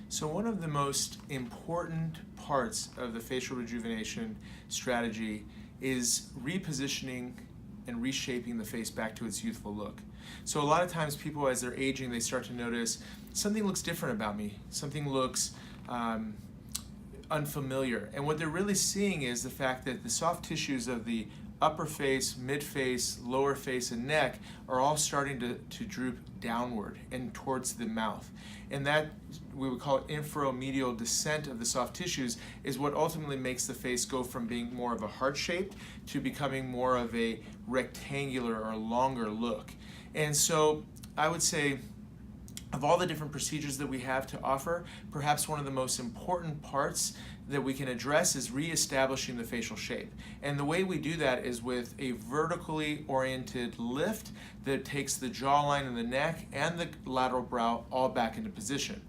So one of the most important parts of the facial rejuvenation strategy is repositioning and reshaping the face back to its youthful look. So a lot of times people, as they're aging, they start to notice something looks different about me. Something looks unfamiliar. And what they're really seeing is the fact that the soft tissues of the upper face, mid face, lower face, and neck are all starting to droop downward and towards the mouth. And that, we would call it inferomedial descent of the soft tissues, is what ultimately makes the face go from being more of a heart shape to becoming more of a rectangular or longer look. And so I would say, of all the different procedures that we have to offer, perhaps one of the most important parts that we can address is reestablishing the facial shape. And the way we do that is with a vertically oriented lift that takes the jawline and the neck and the lateral brow all back into position.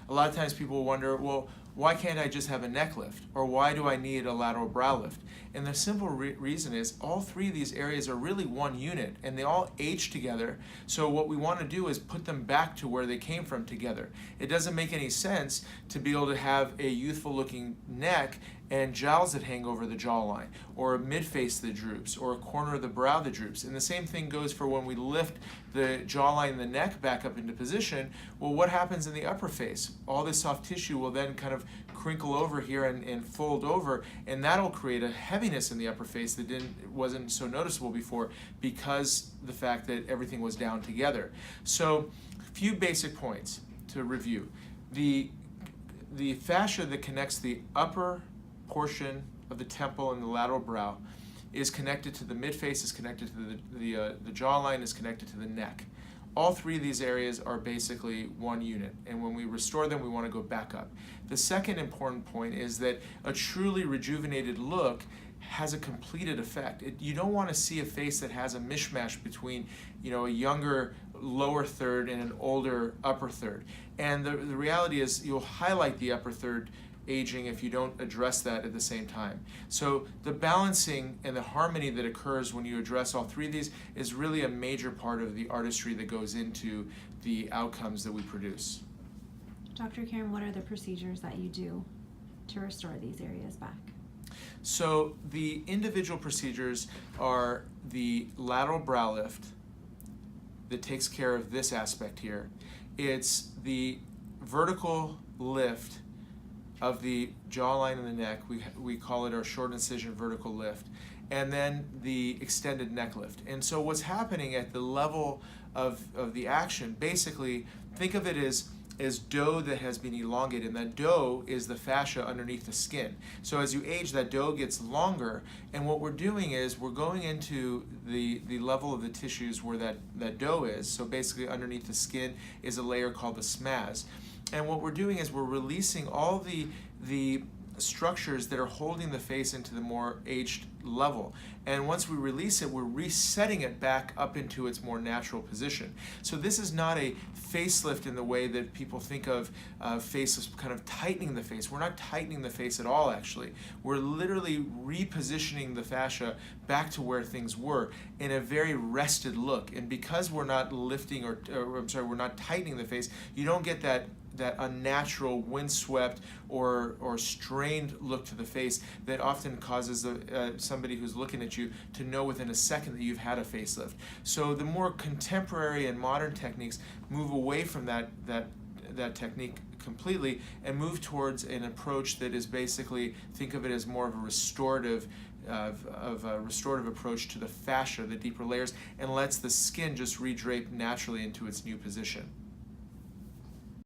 A lot of times people wonder, well, why can't I just have a neck lift? Or why do I need a lateral brow lift? And the simple reason is all three of these areas are really one unit and they all age together. So what we want to do is put them back to where they came from together. It doesn't make any sense to be able to have a youthful looking neck and jowls that hang over the jawline, or a mid-face that droops, or a corner of the brow that droops. And the same thing goes for when we lift the jawline and the neck back up into position. Well, what happens in the upper face? All this soft tissue will then kind of crinkle over here and fold over, and that'll create a heaviness in the upper face that wasn't so noticeable before, because the fact that everything was down together. So a few basic points to review. The fascia that connects the upper portion of the temple and the lateral brow is connected to the midface, is connected to the jawline, is connected to the neck. All three of these areas are basically one unit, and when we restore them, we want to go back up. The second important point is that a truly rejuvenated look has a completed effect. You don't want to see a face that has a mishmash between, a younger lower third and an older upper third. And the reality is you'll highlight the upper third aging if you don't address that at the same time. So the balancing and the harmony that occurs when you address all three of these is really a major part of the artistry that goes into the outcomes that we produce. Dr. Karam, what are the procedures that you do to restore these areas back? So the individual procedures are the lateral brow lift that takes care of this aspect here. It's the vertical lift of the jawline and the neck. We call it our short incision vertical lift. And then the extended neck lift. And so what's happening at the level of the action, basically, think of it as dough that has been elongated, and that dough is the fascia underneath the skin. So as you age, that dough gets longer, and what we're doing is we're going into the level of the tissues where that dough is. So basically underneath the skin is a layer called the smaz. And what we're doing is we're releasing all the structures that are holding the face into the more aged level. And once we release it, we're resetting it back up into its more natural position. So this is not a facelift in the way that people think of facelifts, kind of tightening the face. We're not tightening the face at all, actually. We're literally repositioning the fascia back to where things were in a very rested look. And because we're not lifting we're not tightening the face, you don't get that unnatural, windswept, or strained look to the face that often causes somebody who's looking at you to know within a second that you've had a facelift. So the more contemporary and modern techniques move away from that technique completely and move towards an approach that is basically, think of it as more of a restorative approach to the fascia, the deeper layers, and lets the skin just redrape naturally into its new position.